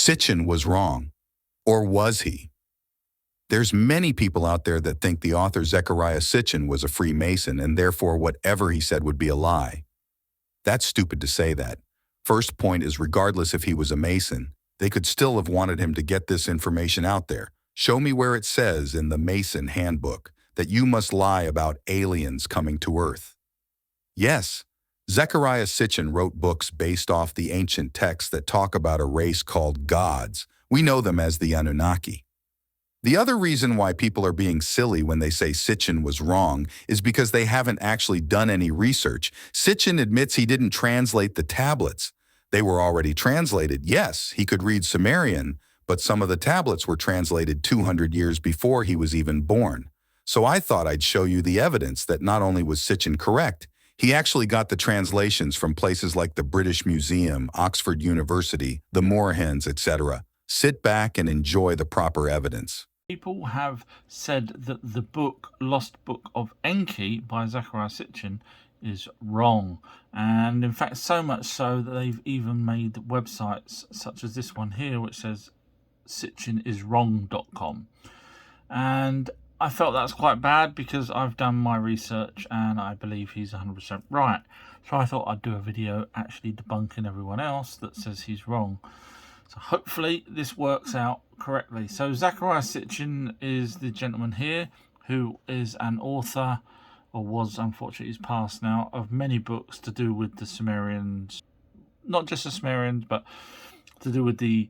Sitchin was wrong. Or was he? There's many people out there that think the author Zecharia Sitchin was a Freemason and therefore whatever he said would be a lie. That's stupid to say that. First point is regardless if he was a Mason, they could still have wanted him to get this information out there. Show me where it says in the Mason Handbook that you must lie about aliens coming to Earth. Yes, Zecharia Sitchin wrote books based off the ancient texts that talk about a race called gods. We know them as the Anunnaki. The other reason why people are being silly when they say Sitchin was wrong is because they haven't actually done any research. Sitchin admits he didn't translate the tablets. They were already translated. Yes, he could read Sumerian, but some of the tablets were translated 200 years before he was even born. So I thought I'd show you the evidence that not only was Sitchin correct, he actually got the translations from places like the British Museum, Oxford University, the Moorhens, etc. Sit back and enjoy the proper evidence. People have said that the book Lost Book of Enki by Zecharia Sitchin is wrong, and in fact so much so that they've even made websites such as this one here which says SITCHINWASWRONG.com, and I felt that's quite bad because I've done my research and I believe he's 100% right, so I thought I'd do a video actually debunking everyone else that says he's wrong. So hopefully this works out correctly. So Zecharia Sitchin is the gentleman here who is an author, or was, unfortunately he's passed now, of many books to do with the Sumerians, not just the Sumerians, but to do with the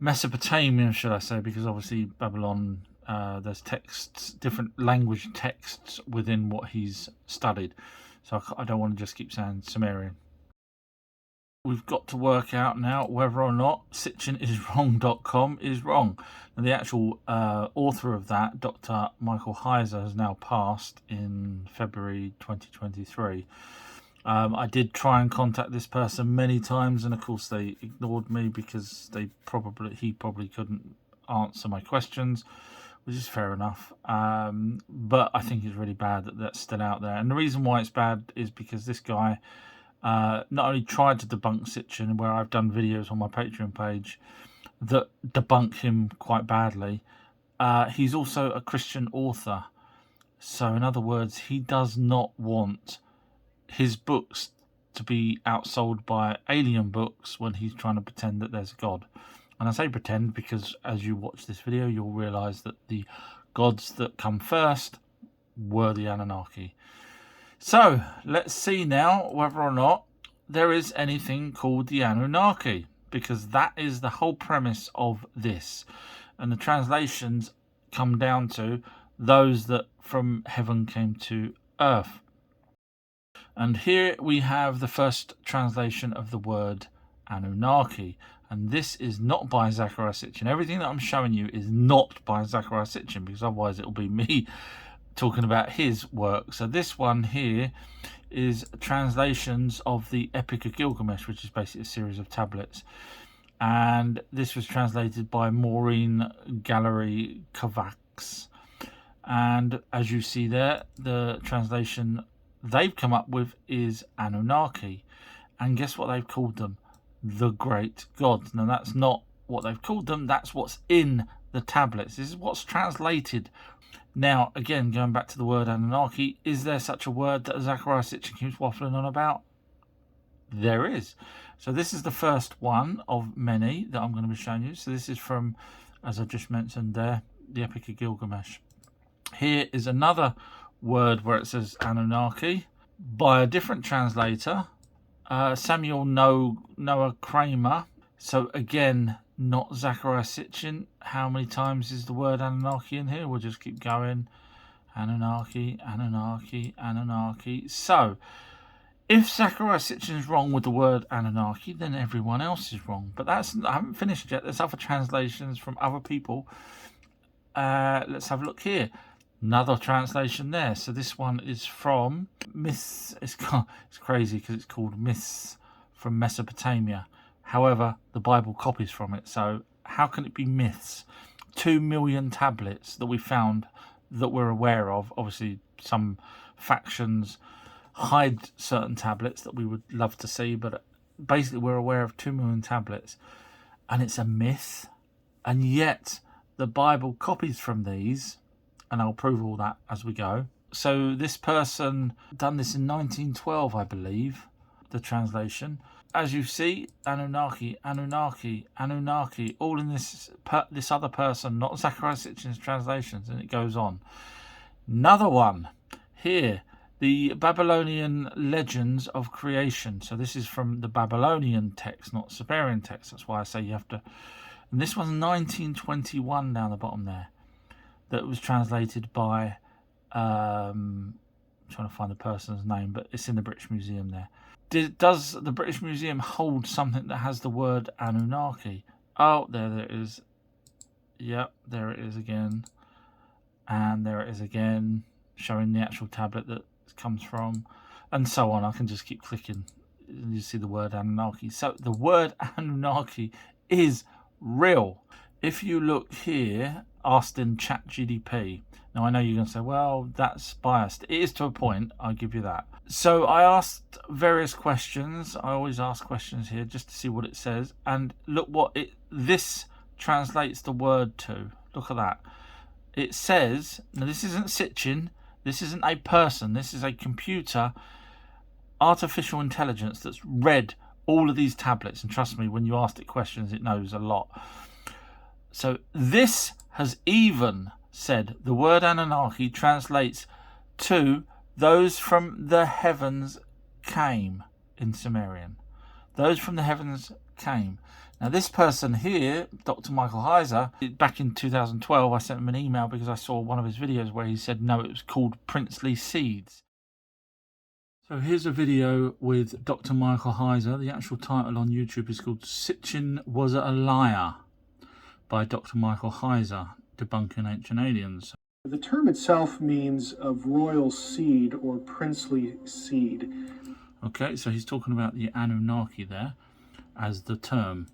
Mesopotamia, should I say, because obviously Babylon, there's texts, different language texts within what he's studied. So I don't want to just keep saying Sumerian. We've got to work out now whether or not SITCHINWASWRONG.com is wrong. Now, the actual author of that, Dr. Michael Heiser, has now passed in February 2023. I did try and contact this person many times, and of course they ignored me because he probably couldn't answer my questions, which is fair enough. But I think it's really bad that that's still out there. And the reason why it's bad is because this guy not only tried to debunk Sitchin, where I've done videos on my Patreon page that debunk him quite badly, he's also a Christian author. So in other words, he does not want his books to be outsold by alien books when he's trying to pretend that there's a God. And I say pretend because as you watch this video, you'll realise that the gods that come first were the Anunnaki. So let's see now whether or not there is anything called the Anunnaki, because that is the whole premise of this. And the translations come down to those that from heaven came to earth. And here we have the first translation of the word Anunnaki. And this is not by Zecharia Sitchin. Everything that I'm showing you is not by Zecharia Sitchin, because otherwise it will be me talking about his work. So this one here is translations of the Epic of Gilgamesh, which is basically a series of tablets. And this was translated by Maureen Gallery Kovacs. And as you see there, the translation they've come up with is Anunnaki. And guess what they've called them? The Great Gods. Now that's not what they've called them, that's what's in the tablets. This is what's translated. Now, again, going back to the word Anunnaki, is there such a word that Zecharia Sitchin keeps waffling on about? There is. So this is the first one of many that I'm going to be showing you. So this is from, as I just mentioned there, the Epic of Gilgamesh. Here is another word where it says Anunnaki by a different translator, Samuel Noah Kramer. So again, not Zecharia Sitchin. How many times is the word Anunnaki in here? We'll just keep going. Anunnaki, Anunnaki, Anunnaki. So, if Zecharia Sitchin is wrong with the word Anunnaki, then everyone else is wrong. But I haven't finished yet. There's other translations from other people. Let's have a look here. Another translation there. So this one is from Myths. It's crazy because it's called Myths from Mesopotamia. However, the Bible copies from it, so how can it be myths? 2 million tablets that we found that we're aware of. Obviously, some factions hide certain tablets that we would love to see, but basically we're aware of 2 million tablets. and it's a myth, and yet the Bible copies from these, and I'll prove all that as we go. So this person done this in 1912, I believe, the translation. As you see, Anunnaki, Anunnaki, Anunnaki, all in this other person, not Zecharia Sitchin's translations, and it goes on. Another one here, the Babylonian legends of creation. So this is from the Babylonian text, not Sumerian text. That's why I say you have to. And this one's 1921 down the bottom there. That was translated by, I'm trying to find the person's name, but it's in the British Museum there. Does the British Museum hold something that has the word Anunnaki? Oh, there it is. Yep, there it is again. And there it is again, showing the actual tablet that it comes from, and so on. I can just keep clicking. You see the word Anunnaki. So the word Anunnaki is real. If you look here, asked in ChatGPT. Now I know you're going to say, well, that's biased. It is to a point, I'll give you that. So I asked various questions. I always ask questions here just to see what it says. And look what this translates the word to. Look at that. It says, now this isn't Sitchin, this isn't a person, this is a computer, artificial intelligence that's read all of these tablets. And trust me, when you ask it questions, it knows a lot. So this has even said the word Anunnaki translates to those from the heavens came in Sumerian. Those from the heavens came. Now this person here, Dr. Michael Heiser, back in 2012, I sent him an email because I saw one of his videos where he said, no, it was called Princely Seeds. So here's a video with Dr. Michael Heiser. The actual title on YouTube is called Sitchin Was a Liar by Dr. Michael Heiser, debunking ancient aliens. The term itself means of royal seed or princely seed. Okay, so he's talking about the Anunnaki there as the term.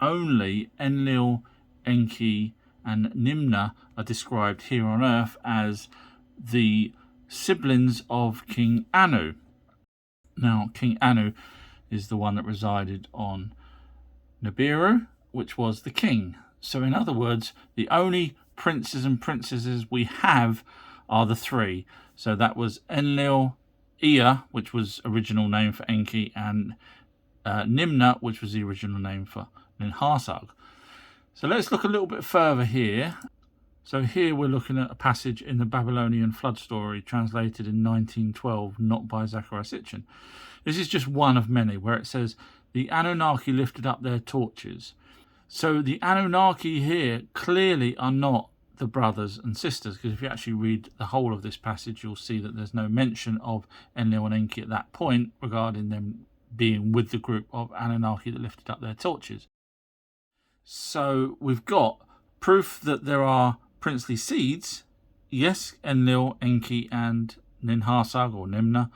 Only Enlil, Enki, and Nimna are described here on Earth as the siblings of King Anu. Now, King Anu is the one that resided on Nibiru, which was the king. So in other words, the only princes and princesses we have are the three. So that was Enlil, Ea, which was original name for Enki, and Nimna, which was the original name for Ninharsag. So let's look a little bit further here. So here we're looking at a passage in the Babylonian flood story translated in 1912, not by Zecharia Sitchin. This is just one of many where it says, the Anunnaki lifted up their torches. So the Anunnaki here clearly are not the brothers and sisters, because if you actually read the whole of this passage, you'll see that there's no mention of Enlil and Enki at that point regarding them being with the group of Anunnaki that lifted up their torches. So we've got proof that there are princely seeds. Yes, Enlil, Enki, and Ninharsag or Nimna.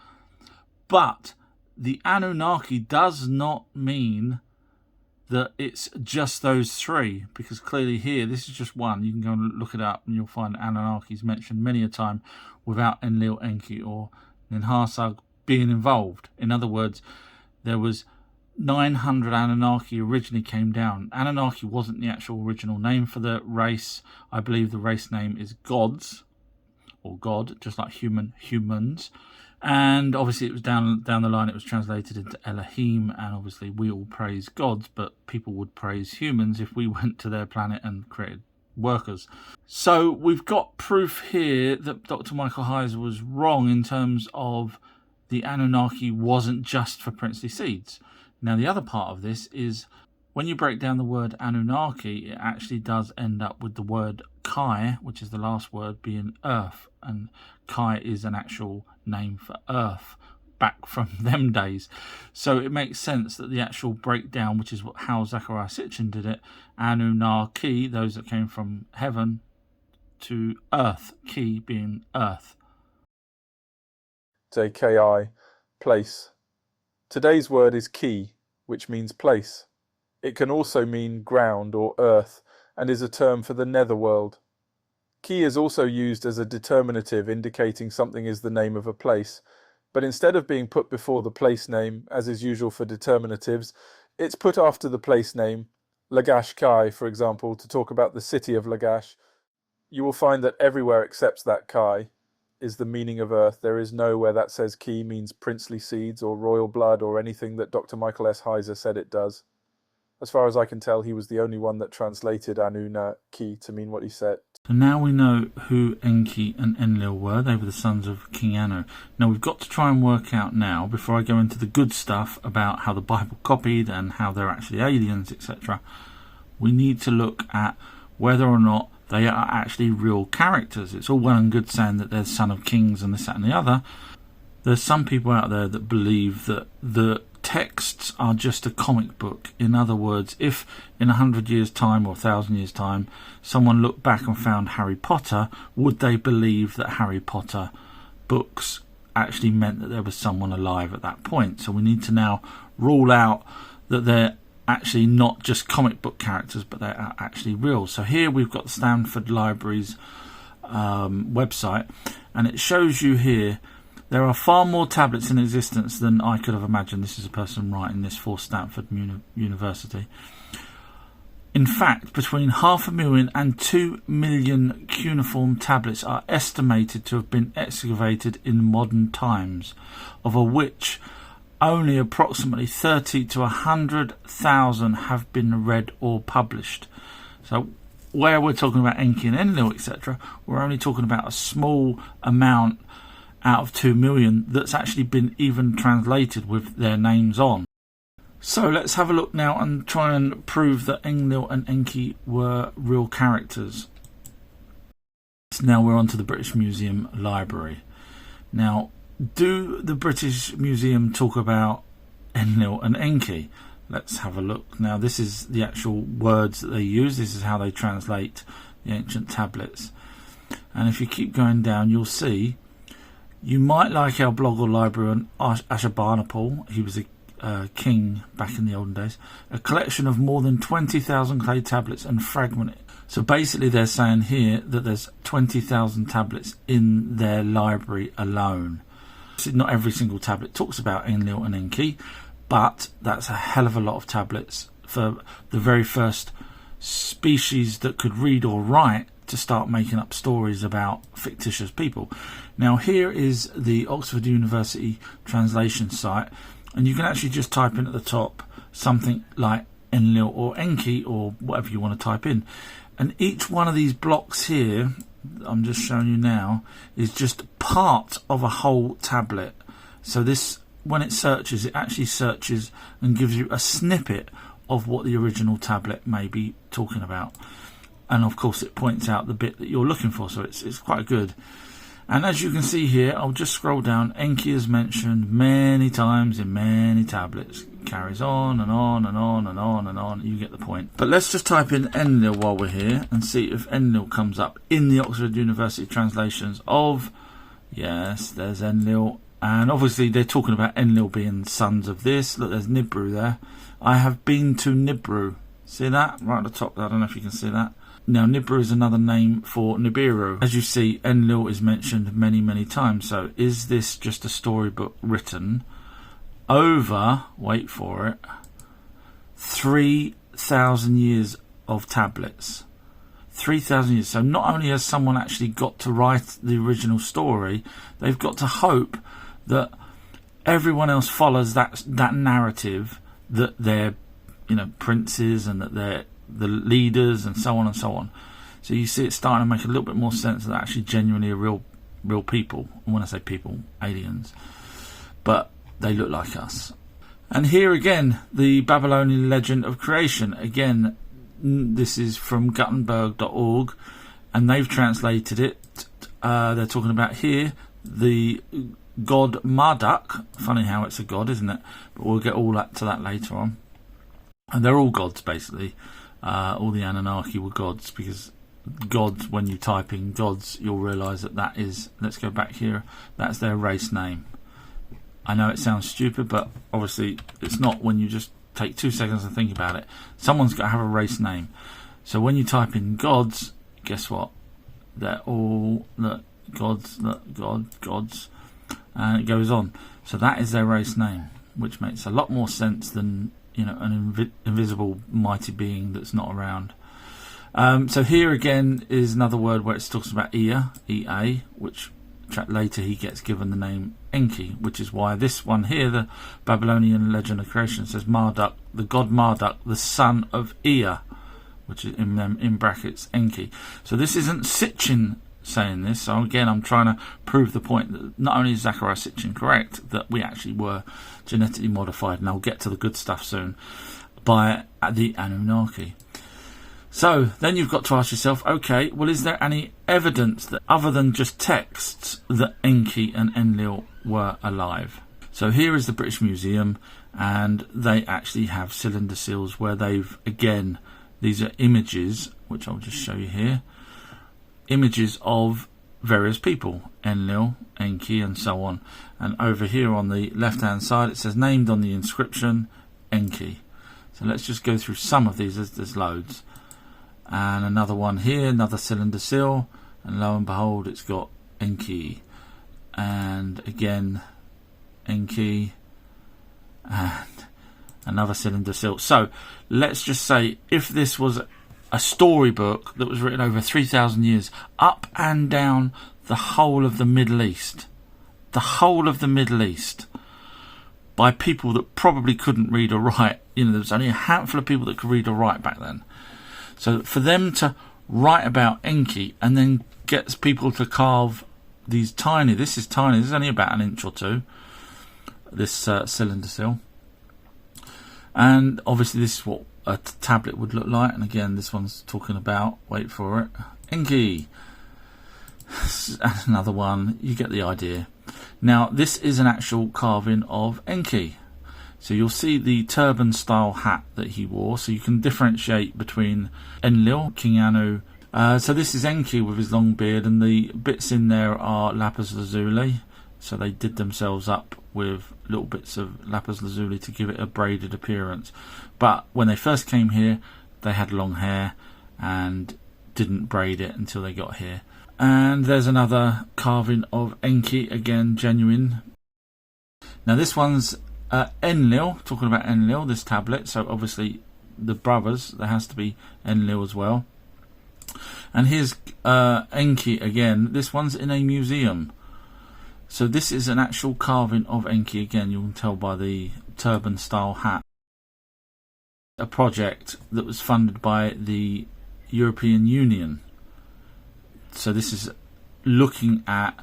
But the Anunnaki does not mean that it's just those three, because clearly here, this is just one. You can go and look it up and you'll find Anunnaki's mentioned many a time without Enlil, Enki, or Ninharsag being involved. In other words, there was 900 Anunnaki originally came down. Anunnaki wasn't the actual original name for the race. I believe the race name is gods, or God, just like humans. And obviously it was down the line, it was translated into Elohim, and obviously we all praise gods, but people would praise humans if we went to their planet and created workers. So we've got proof here that Dr. Michael Heiser was wrong in terms of the Anunnaki wasn't just for princely seeds. Now the other part of this is when you break down the word Anunnaki, it actually does end up with the word Kai, which is the last word, being earth. And Kai is an actual name for earth back from them days. So it makes sense that the actual breakdown, which is how Zecharia Sitchin did it, Anunnaki, those that came from heaven, to earth, ki being earth. JKI, place. Today's word is ki, which means place. It can also mean ground or earth, and is a term for the netherworld. Ki is also used as a determinative indicating something is the name of a place, but instead of being put before the place name, as is usual for determinatives, it's put after the place name, Lagash Kai, for example, to talk about the city of Lagash, you will find that everywhere except that Kai is the meaning of earth. There is nowhere that says Ki means princely seeds or royal blood or anything that Dr. Michael S. Heiser said it does. As far as I can tell, he was the only one that translated Anunnaki to mean what he said. So now we know who Enki and Enlil were. They were the sons of King Anu. Now we've got to try and work out now, before I go into the good stuff about how the Bible copied and how they're actually aliens, etc. We need to look at whether or not they are actually real characters. It's all well and good saying that they're son of kings and this, that and the other. There's some people out there that believe that the texts are just a comic book. In other words, if in 100 years' time or 1,000 years' time someone looked back and found Harry Potter, would they believe that Harry Potter books actually meant that there was someone alive at that point? So we need to now rule out that they're actually not just comic book characters, but they are actually real. So here we've got the Stanford Library's website, and it shows you here there are far more tablets in existence than I could have imagined. This is a person writing this for Stanford University. In fact, between 500,000 and 2 million cuneiform tablets are estimated to have been excavated in modern times, of which only approximately 30 to 100,000 have been read or published. So where we're talking about Enki and Enlil, etc., we're only talking about a small amount out of 2 million that's actually been even translated with their names on. So let's have a look now and try and prove that Enlil and Enki were real characters. So now we're on to the British Museum Library. Now, do the British Museum talk about Enlil and Enki? Let's have a look. Now, this is the actual words that they use. This is how they translate the ancient tablets. And if you keep going down, you'll see, you might like our blog or library on Ashurbanipal. He was a king back in the olden days. A collection of more than 20,000 clay tablets and fragments. So basically they're saying here that there's 20,000 tablets in their library alone. Not every single tablet talks about Enlil and Enki, but that's a hell of a lot of tablets for the very first species that could read or write to start making up stories about fictitious people. Now here is the Oxford University translation site, and you can actually just type in at the top something like Enlil or Enki or whatever you want to type in, and each one of these blocks here I'm just showing you now is just part of a whole tablet. So this, when it searches, it actually searches and gives you a snippet of what the original tablet may be talking about, and of course it points out the bit that you're looking for, so it's quite good. And as you can see here, I'll just scroll down. Enki is mentioned many times in many tablets. It carries on and on and on and on and on. You get the point. But let's just type in Enlil while we're here and see if Enlil comes up in the Oxford University translations of... Yes, there's Enlil. And obviously they're talking about Enlil being sons of this. Look, there's Nibiru there. I have been to Nibiru. See that? Right at the top there. I don't know if you can see that. Now, Nibiru is another name for Nibiru. As you see, Enlil is mentioned many, many times. So, is this just a storybook written over, wait for it, 3,000 years of tablets? 3,000 years. So, not only has someone actually got to write the original story, they've got to hope that everyone else follows that narrative, that they're, princes and that they're the leaders and so on and so on. So you see it's starting to make a little bit more sense that actually genuinely are real people. And when I say people, aliens, but they look like us. And here again, the Babylonian legend of creation. Again, this is from Gutenberg.org, and they've translated it. They're talking about here the god Marduk. Funny how it's a god, isn't it? But we'll get all to that later on. And they're all gods, basically. All the Anunnaki were gods, because gods, when you type in gods, you'll realise that is, let's go back here, that's their race name. I know it sounds stupid, but obviously it's not when you just take 2 seconds and think about it. Someone's got to have a race name. So when you type in gods, guess what? They're all gods, gods, and it goes on. So that is their race name, which makes a lot more sense than an invisible mighty being that's not around. So here again is another word where it talks about Ea, E-A, which later he gets given the name Enki, which is why this one here, the Babylonian legend of creation, says Marduk, the god Marduk, the son of Ea, which is in brackets Enki. So this isn't Sitchin saying this. So again, I'm trying to prove the point that not only is Zecharia Sitchin correct, that we actually were genetically modified, and I'll get to the good stuff soon, by the Anunnaki. So then you've got to ask yourself, okay, well, is there any evidence that other than just texts that Enki and Enlil were alive? So here is the British Museum, and they actually have cylinder seals where they've, again, these are images, which I'll just show you here, images of various people, Enlil, Enki, and so on. And over here on the left-hand side, it says named on the inscription, Enki. So let's just go through some of these, there's loads. And another one here, another cylinder seal, and lo and behold, it's got Enki, and again Enki, and another cylinder seal. So let's just say, if this was a storybook that was written over 3,000 years, up and down the whole of the Middle East, by people that probably couldn't read or write, there was only a handful of people that could read or write back then. So for them to write about Enki and then get people to carve these tiny, this is tiny, this is only about 1 inch or 2, this cylinder seal. And obviously this is what a tablet would look like. And again, this one's talking about, wait for it, Enki. Another one, you get the idea. Now this is an actual carving of Enki. So you'll see the turban style hat that he wore, so you can differentiate between Enlil, King Anu. So this is Enki with his long beard, and the bits in there are lapis lazuli. So they did themselves up with little bits of lapis lazuli to give it a braided appearance. But when they first came here, they had long hair and didn't braid it until they got here. And there's another carving of Enki, again genuine. Now this one's Enlil, talking about Enlil, this tablet. So obviously the brothers, there has to be Enlil as well. And here's Enki again. This one's in a museum. So this is an actual carving of Enki. Again, you can tell by the turban style hat. A project that was funded by the European Union. So this is looking at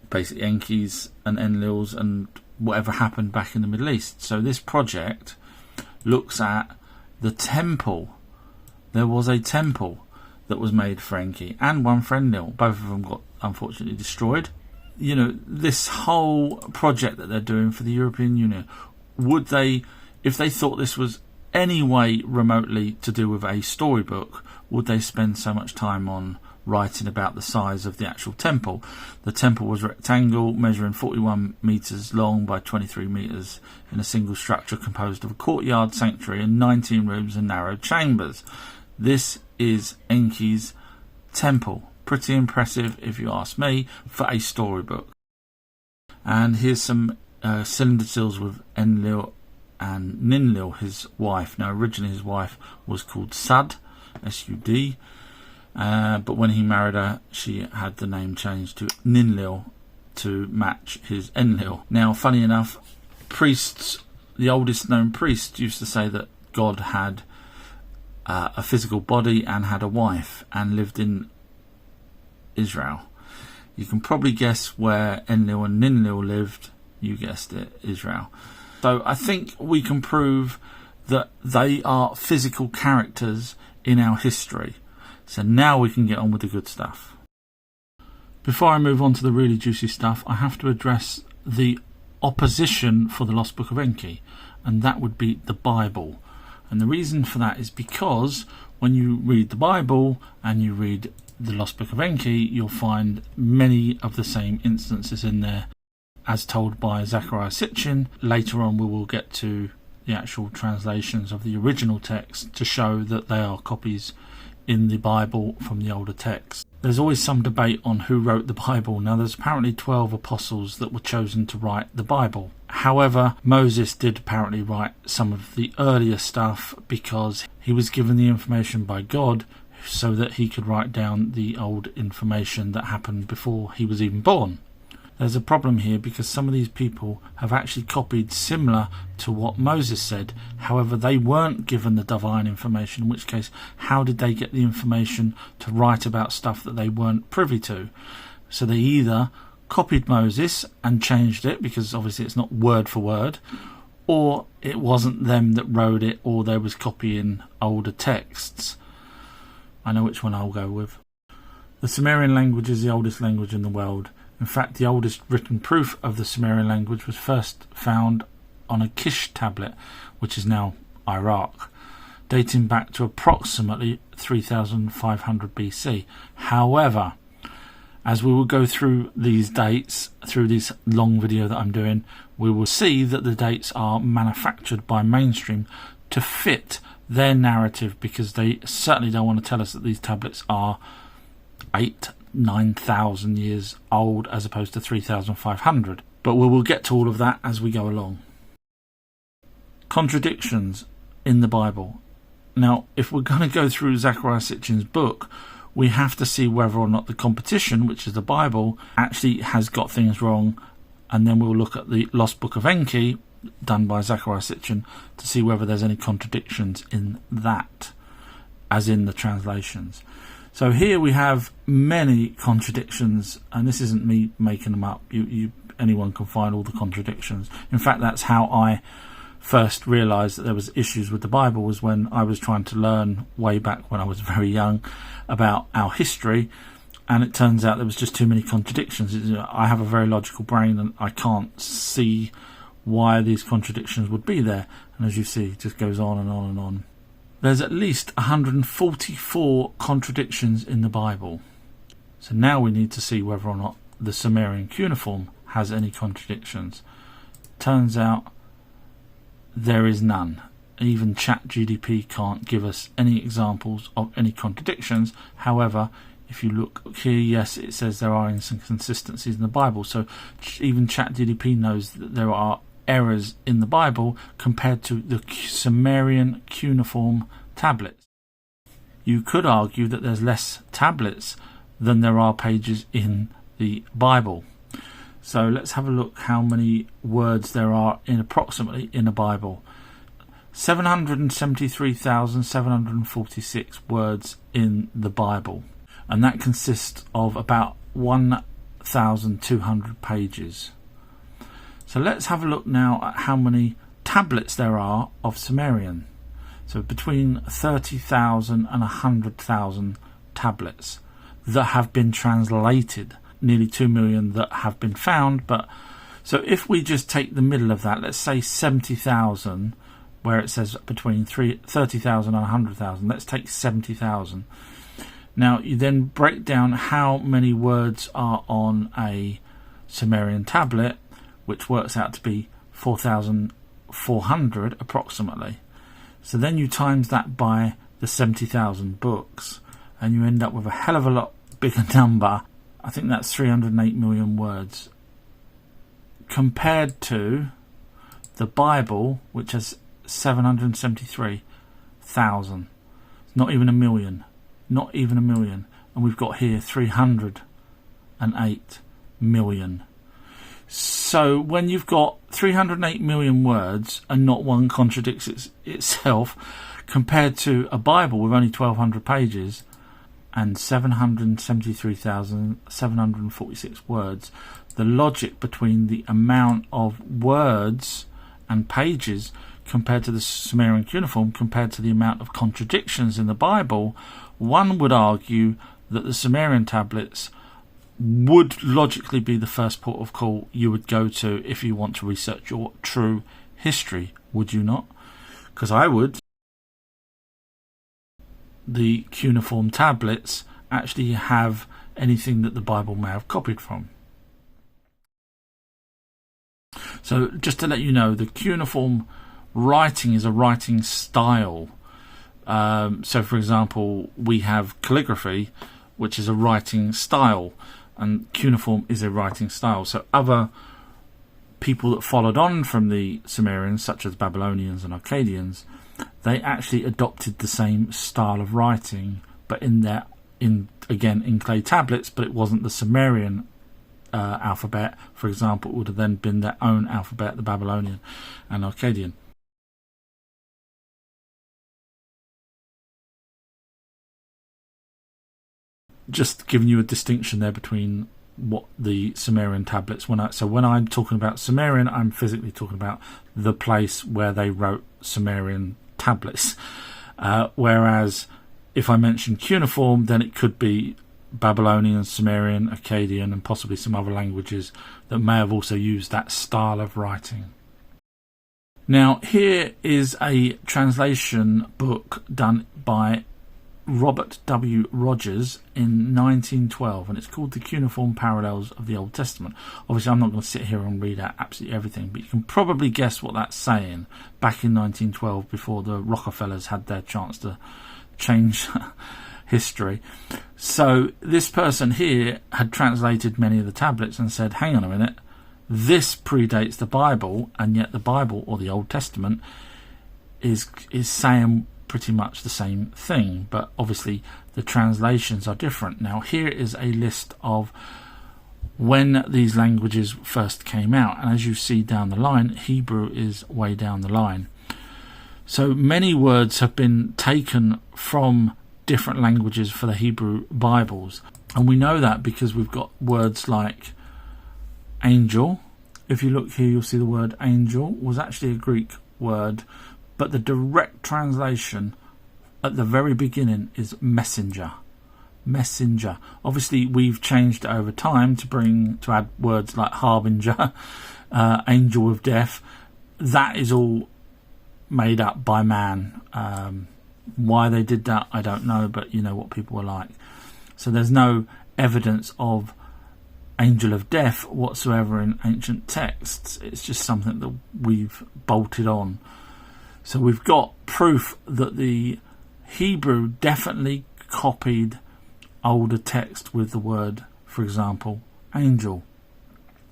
basically Enki's and Enlil's and whatever happened back in the Middle East. So this project looks at the temple. There was a temple that was made for Enki and one for Enlil. Both of them got unfortunately destroyed. This whole project that they're doing for the European Union, would they, if they thought this was any way remotely to do with a storybook, would they spend so much time on writing about the size of the actual temple? The temple was rectangle, measuring 41 metres long by 23 metres, in a single structure composed of a courtyard, sanctuary and 19 rooms and narrow chambers. This is Enki's temple. Pretty impressive, if you ask me, for a storybook. And here's some cylinder seals with Enlil and Ninlil, his wife. Now originally his wife was called Sud, S-U-D. But when he married her, she had the name changed to Ninlil to match his Enlil. Now, funny enough, priests, the oldest known priests, used to say that God had a physical body and had a wife and lived in Israel. You can probably guess where Enlil and Ninlil lived. You guessed it, Israel. So I think we can prove that they are physical characters in our history. So now we can get on with the good stuff. Before I move on to the really juicy stuff, I have to address the opposition for the Lost Book of Enki, and that would be the Bible. And the reason for that is because when you read the Bible and you read the Lost Book of Enki, you'll find many of the same instances in there as told by Zecharia Sitchin. Later on we will get to the actual translations of the original text to show that they are copies in the Bible from the older texts. There's always some debate on who wrote the Bible. Now, there's apparently 12 apostles that were chosen to write the Bible. However, Moses did apparently write some of the earlier stuff because he was given the information by God so that he could write down the old information that happened before he was even born. There's a problem here because some of these people have actually copied similar to what Moses said. However, they weren't given the divine information, in which case, how did they get the information to write about stuff that they weren't privy to? So they either copied Moses and changed it, because obviously it's not word for word, or it wasn't them that wrote it, or they was copying older texts. I know which one I'll go with. The Sumerian language is the oldest language in the world. In fact, the oldest written proof of the Sumerian language was first found on a Kish tablet, which is now Iraq, dating back to approximately 3500 BC. However, as we will go through these dates, through this long video that I'm doing, we will see that the dates are manufactured by mainstream to fit their narrative, because they certainly don't want to tell us that these tablets are 9,000 years old as opposed to 3,500. But we will get to all of that as we go along. Contradictions in the Bible. Now, if we're going to go through Zecharia Sitchin's book, we have to see whether or not the competition, which is the Bible, actually has got things wrong, and then we'll look at the Lost Book of Enki, done by Zecharia Sitchin, to see whether there's any contradictions in that, as in the translations. So here we have many contradictions, and this isn't me making them up. Anyone can find all the contradictions. In fact, that's how I first realised that there was issues with the Bible, was when I was trying to learn way back when I was very young about our history, and it turns out there was just too many contradictions. I have a very logical brain, and I can't see why these contradictions would be there. And as you see, it just goes on and on and on. There's at least 144 contradictions in the Bible. So now we need to see whether or not the Sumerian cuneiform has any contradictions. Turns out there is none. Even ChatGPT can't give us any examples of any contradictions. However, if you look here, yes, it says there are inconsistencies in the Bible. So even ChatGPT knows that there are errors in the Bible compared to the Sumerian cuneiform tablets. You could argue that there's less tablets than there are pages in the Bible. So let's have a look how many words there are approximately in a Bible. 773,746 words in the Bible, and that consists of about 1,200 pages. So let's have a look now at how many tablets there are of Sumerian. So between 30,000 and 100,000 tablets that have been translated. Nearly 2 million that have been found. But so if we just take the middle of that, let's say 70,000, where it says between 30,000 and 100,000. Let's take 70,000. Now you then break down how many words are on a Sumerian tablet, which works out to be 4,400 approximately. So then you times that by the 70,000 books, and you end up with a hell of a lot bigger number. I think that's 308 million words. Compared to the Bible, which has 773,000. Not even a million. Not even a million. And we've got here 308 million. So when you've got 308 million words and not one contradicts itself, compared to a Bible with only 1,200 pages and 773,746 words, the logic between the amount of words and pages compared to the Sumerian cuneiform, compared to the amount of contradictions in the Bible, one would argue that the Sumerian tablets would logically be the first port of call you would go to if you want to research your true history, would you not? Because I would. The cuneiform tablets actually have anything that the Bible may have copied from. So just to let you know, the cuneiform writing is a writing style. So, for example, we have calligraphy, which is a writing style, and cuneiform is a writing style. So other people that followed on from the Sumerians, such as Babylonians and Akkadians, they actually adopted the same style of writing, but in clay tablets. But it wasn't the Sumerian alphabet. For example, it would have then been their own alphabet, the Babylonian and Akkadian. Just giving you a distinction there between what the Sumerian tablets. When I'm talking about Sumerian, I'm physically talking about the place where they wrote Sumerian tablets. Whereas if I mention cuneiform, then it could be Babylonian, Sumerian, Akkadian, and possibly some other languages that may have also used that style of writing. Now, here is a translation book done by Robert W. Rogers in 1912, and it's called The Cuneiform Parallels of the Old Testament. Obviously, I'm not going to sit here and read out absolutely everything, but you can probably guess what that's saying back in 1912, before the Rockefellers had their chance to change history. So this person here had translated many of the tablets and said, hang on a minute, this predates the Bible, and yet the Bible, or the Old Testament, is saying pretty much the same thing, but obviously the translations are different. Now, here is a list of when these languages first came out, and as you see down the line, Hebrew is way down the line. So many words have been taken from different languages for the Hebrew Bibles, and we know that because we've got words like angel. If you look here, you'll see the word angel was actually a Greek word, but the direct translation at the very beginning is messenger. Messenger. Obviously, we've changed it over time to add words like harbinger, angel of death. That is all made up by man. Why they did that, I don't know, but you know what people were like. So there's no evidence of angel of death whatsoever in ancient texts. It's just something that we've bolted on. So we've got proof that the Hebrew definitely copied older text with the word, for example, angel,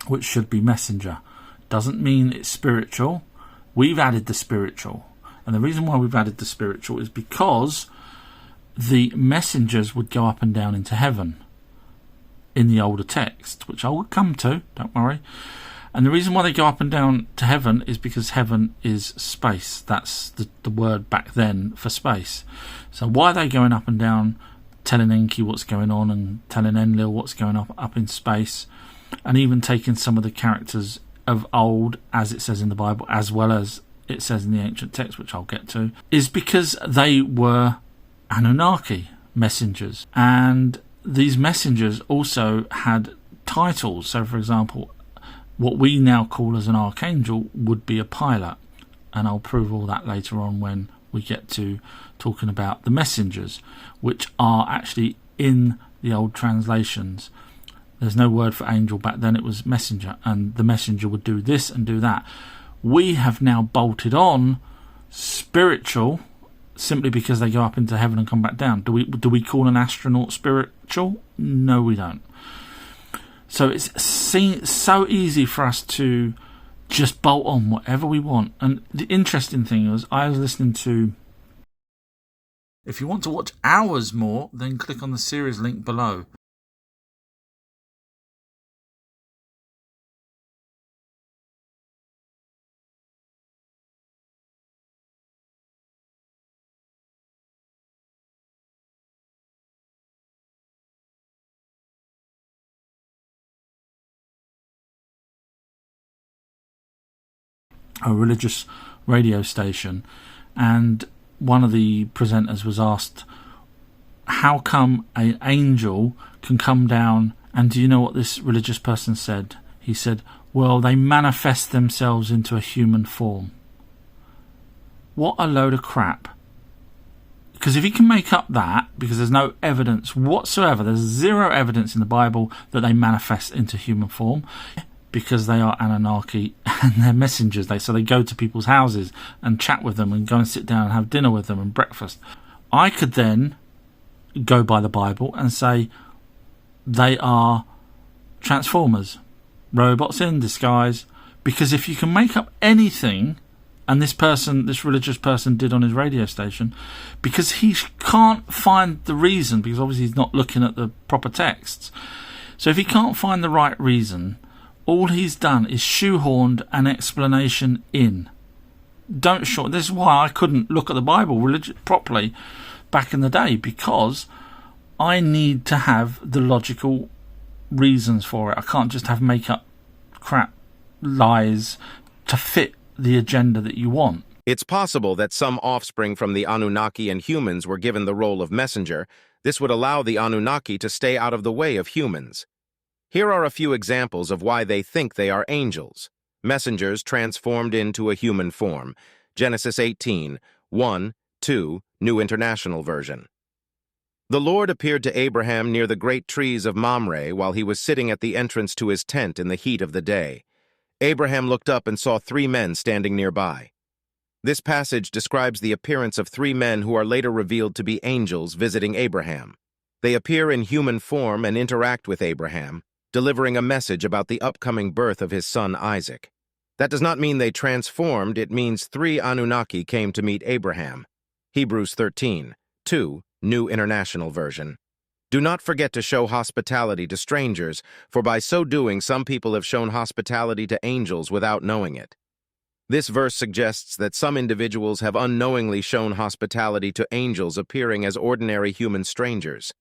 which should be messenger. Doesn't mean it's spiritual. We've added the spiritual. And the reason why we've added the spiritual is because the messengers would go up and down into heaven in the older text, which I will come to, don't worry. And the reason why they go up and down to heaven is because heaven is space. That's the word back then for space. So why are they going up and down, telling Enki what's going on and telling Enlil what's going on up in space, and even taking some of the characters of old, as it says in the Bible, as well as it says in the ancient text, which I'll get to, is because they were Anunnaki messengers. And these messengers also had titles. So, for example, what we now call as an archangel would be a pilot, and I'll prove all that later on when we get to talking about the messengers, which are actually in the old translations. There's no word for angel back then, it was messenger, and the messenger would do this and do that. We have now bolted on spiritual simply because they go up into heaven and come back down. Do we call an astronaut spiritual? No, we don't. So it's so easy for us to just bolt on whatever we want. And the interesting thing was, I was listening to... If you want to watch hours more, then click on the series link below. A religious radio station, and one of the presenters was asked, how come an angel can come down? And do you know what this religious person said? He said, well, they manifest themselves into a human form. What a load of crap. Because if he can make up that, because there's no evidence whatsoever, there's zero evidence in the Bible that they manifest into human form, because they are Anunnaki and they're messengers. So they go to people's houses and chat with them and go and sit down and have dinner with them and breakfast. I could then go by the Bible and say they are transformers, robots in disguise, because if you can make up anything, and this religious person did on his radio station, because he can't find the reason, because obviously he's not looking at the proper texts. So if he can't find the right reason, all he's done is shoehorned an explanation in. This is why I couldn't look at the Bible properly back in the day, because I need to have the logical reasons for it. I can't just have make up crap lies to fit the agenda that you want. It's possible that some offspring from the Anunnaki and humans were given the role of messenger. This would allow the Anunnaki to stay out of the way of humans. Here are a few examples of why they think they are angels. Messengers transformed into a human form. Genesis 18, 1, 2, New International Version. The Lord appeared to Abraham near the great trees of Mamre while he was sitting at the entrance to his tent in the heat of the day. Abraham looked up and saw 3 men standing nearby. This passage describes the appearance of 3 men who are later revealed to be angels visiting Abraham. They appear in human form and interact with Abraham, delivering a message about the upcoming birth of his son Isaac. That does not mean they transformed, it means 3 Anunnaki came to meet Abraham. Hebrews 13, 2, New International Version. Do not forget to show hospitality to strangers, for by so doing some people have shown hospitality to angels without knowing it. This verse suggests that some individuals have unknowingly shown hospitality to angels appearing as ordinary human strangers.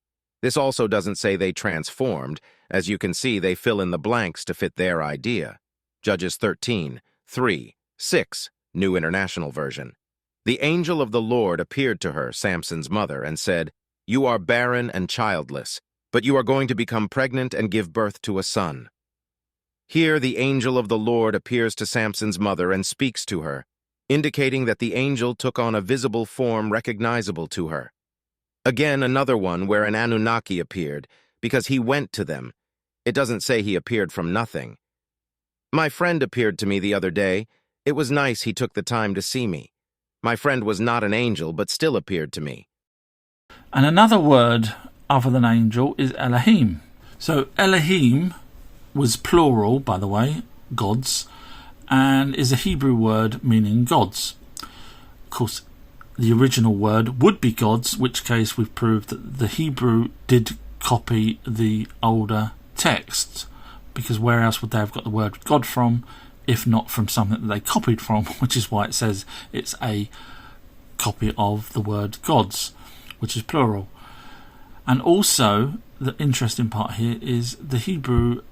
This also doesn't say they transformed. As you can see, they fill in the blanks to fit their idea. Judges 13, 3, 6, New International Version. The angel of the Lord appeared to her, Samson's mother, and said, "You are barren and childless, but you are going to become pregnant and give birth to a son." Here, the angel of the Lord appears to Samson's mother and speaks to her, indicating that the angel took on a visible form recognizable to her. Again, another one where an Anunnaki appeared, because he went to them. It doesn't say he appeared from nothing. My friend appeared to me the other day. It was nice he took the time to see me. My friend was not an angel, but still appeared to me. And another word other than angel is Elohim. So Elohim was plural, by the way, gods, and is a Hebrew word meaning gods. Of course, the original word would be gods, which case we've proved that the Hebrew did copy the older text, because where else would they have got the word God from, if not from something that they copied from, which is why it says it's a copy of the word gods, which is plural. And also, the interesting part here is the Hebrew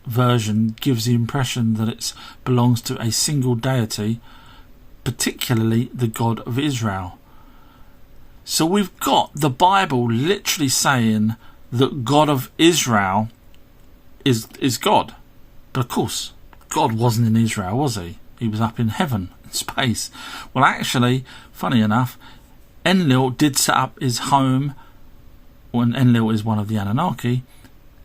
version gives the impression that it belongs to a single deity, particularly the God of Israel. So we've got the Bible literally saying that God of Israel is God. But of course, God wasn't in Israel, was he? He was up in heaven, in space. Well, actually, funny enough, Enlil did set up his home when Enlil is one of the Anunnaki,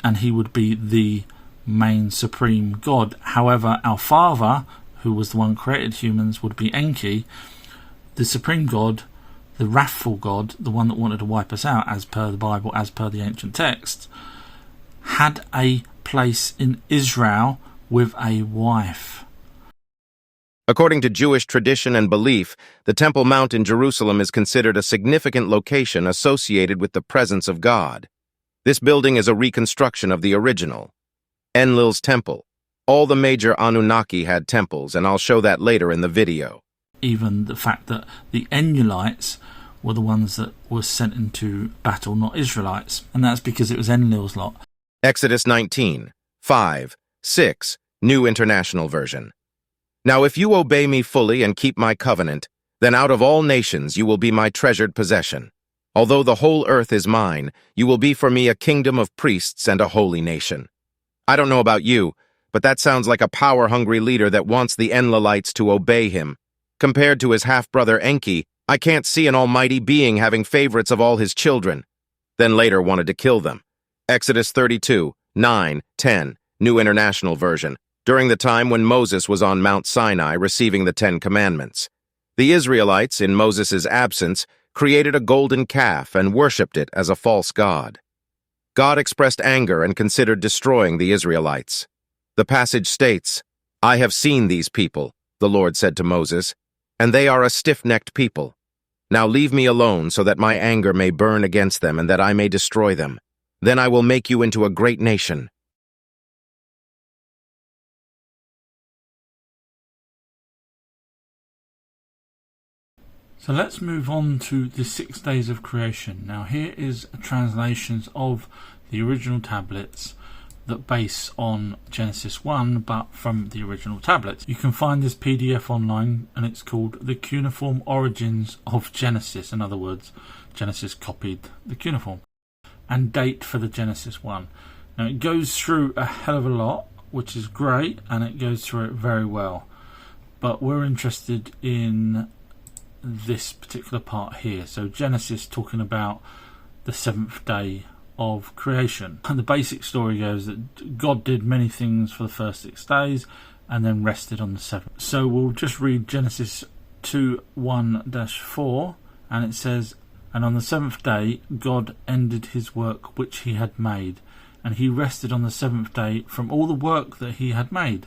and he would be the main supreme god. However, our father, who was the one who created humans, would be Enki, the supreme god, the wrathful god, the one that wanted to wipe us out, as per the Bible, as per the ancient texts, had a place in Israel with a wife. According to Jewish tradition and belief, the Temple Mount in Jerusalem is considered a significant location associated with the presence of God. This building is a reconstruction of the original, Enlil's temple. All the major Anunnaki had temples, and I'll show that later in the video. Even the fact that the Enlilites were the ones that were sent into battle, not Israelites, and that's because it was Enlil's lot. Exodus 19, 5, 6, New International Version. Now if you obey me fully and keep my covenant, then out of all nations you will be my treasured possession. Although the whole earth is mine, you will be for me a kingdom of priests and a holy nation. I don't know about you, but that sounds like a power-hungry leader that wants the Enlilites to obey him. Compared to his half-brother Enki, I can't see an almighty being having favorites of all his children. Then later wanted to kill them. Exodus 32, 9, 10, New International Version, during the time when Moses was on Mount Sinai receiving the 10 Commandments. The Israelites, in Moses' absence, created a golden calf and worshipped it as a false god. God expressed anger and considered destroying the Israelites. The passage states, "I have seen these people," the Lord said to Moses, "and they are a stiff-necked people. Now leave me alone so that my anger may burn against them and that I may destroy them. Then I will make you into a great nation." So let's move on to the 6 days of creation. Now here is translations of the original tablets that base on Genesis 1, but from the original tablets. You can find this PDF online, and it's called The Cuneiform Origins of Genesis. In other words, Genesis copied the cuneiform. And date for the Genesis 1. Now it goes through a hell of a lot, which is great, and it goes through it very well. But we're interested in this particular part here. So Genesis talking about the 7th day of creation. And the basic story goes that God did many things for the first 6 days and then rested on the 7th. So we'll just read Genesis 2:1-4, and it says, "And on the 7th day God ended his work which he had made, and he rested on the 7th day from all the work that he had made.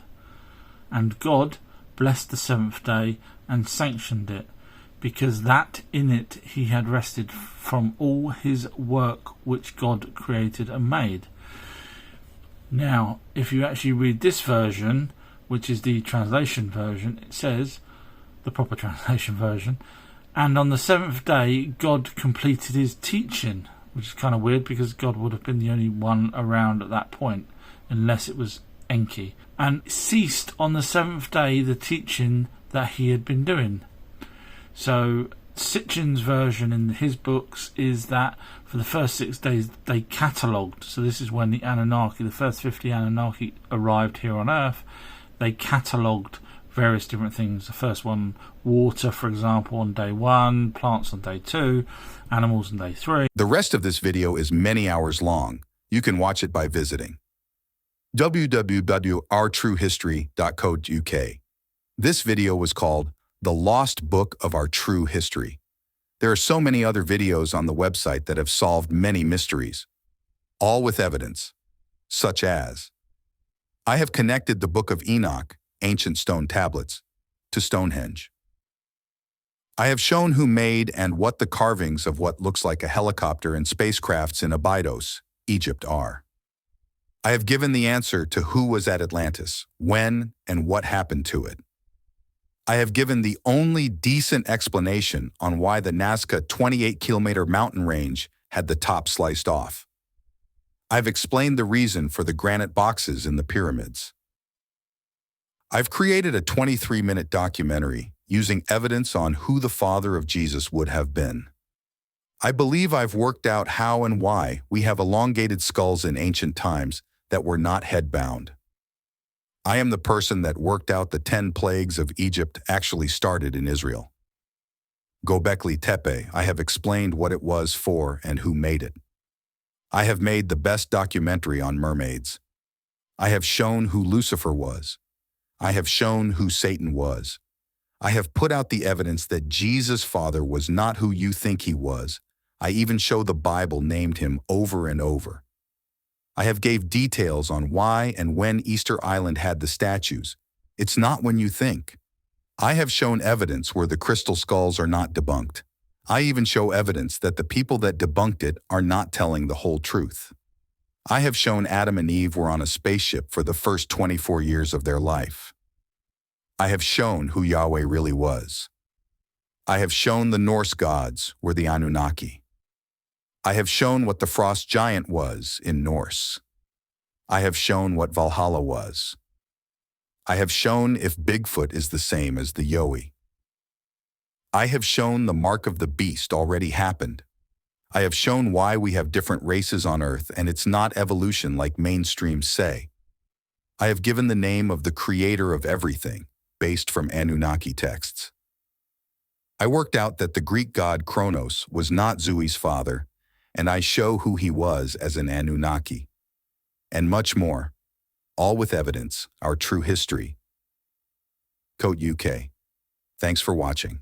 And God blessed the 7th day and sanctioned it, because that in it he had rested from all his work which God created and made." Now, if you actually read this version, which is the translation version, it says, the proper translation version, "And on the 7th day God completed his teaching," which is kind of weird because God would have been the only one around at that point, unless it was Enki, "and ceased on the 7th day the teaching that he had been doing." So Sitchin's version in his books is that for the first 6 days they catalogued. So this is when the Anunnaki, the first 50 Anunnaki arrived here on Earth. They catalogued various different things. The first one, water, for example, on day 1, plants on day 2, animals on day 3. The rest of this video is many hours long. You can watch it by visiting www.ourtruehistory.co.uk. This video was called The Lost Book of Our True History. There are so many other videos on the website that have solved many mysteries, all with evidence, such as, I have connected the Book of Enoch, ancient stone tablets, to Stonehenge. I have shown who made and what the carvings of what looks like a helicopter and spacecrafts in Abydos, Egypt are. I have given the answer to who was at Atlantis, when, and what happened to it. I have given the only decent explanation on why the Nazca 28-kilometer mountain range had the top sliced off. I've explained the reason for the granite boxes in the pyramids. I've created a 23-minute documentary using evidence on who the father of Jesus would have been. I believe I've worked out how and why we have elongated skulls in ancient times that were not head-bound. I am the person that worked out the 10 plagues of Egypt actually started in Israel. Göbekli Tepe, I have explained what it was for and who made it. I have made the best documentary on mermaids. I have shown who Lucifer was. I have shown who Satan was. I have put out the evidence that Jesus' father was not who you think he was. I even show the Bible named him over and over. I have gave details on why and when Easter Island had the statues. It's not when you think. I have shown evidence where the crystal skulls are not debunked. I even show evidence that the people that debunked it are not telling the whole truth. I have shown Adam and Eve were on a spaceship for the first 24 years of their life. I have shown who Yahweh really was. I have shown the Norse gods were the Anunnaki. I have shown what the frost giant was in Norse. I have shown what Valhalla was. I have shown if Bigfoot is the same as the Yowie. I have shown the mark of the beast already happened. I have shown why we have different races on Earth and it's not evolution like mainstreams say. I have given the name of the creator of everything, based from Anunnaki texts. I worked out that the Greek god Kronos was not Zeus's father, and I show who he was as an Anunnaki. And much more, all with evidence, our true history. Code UK. Thanks for watching.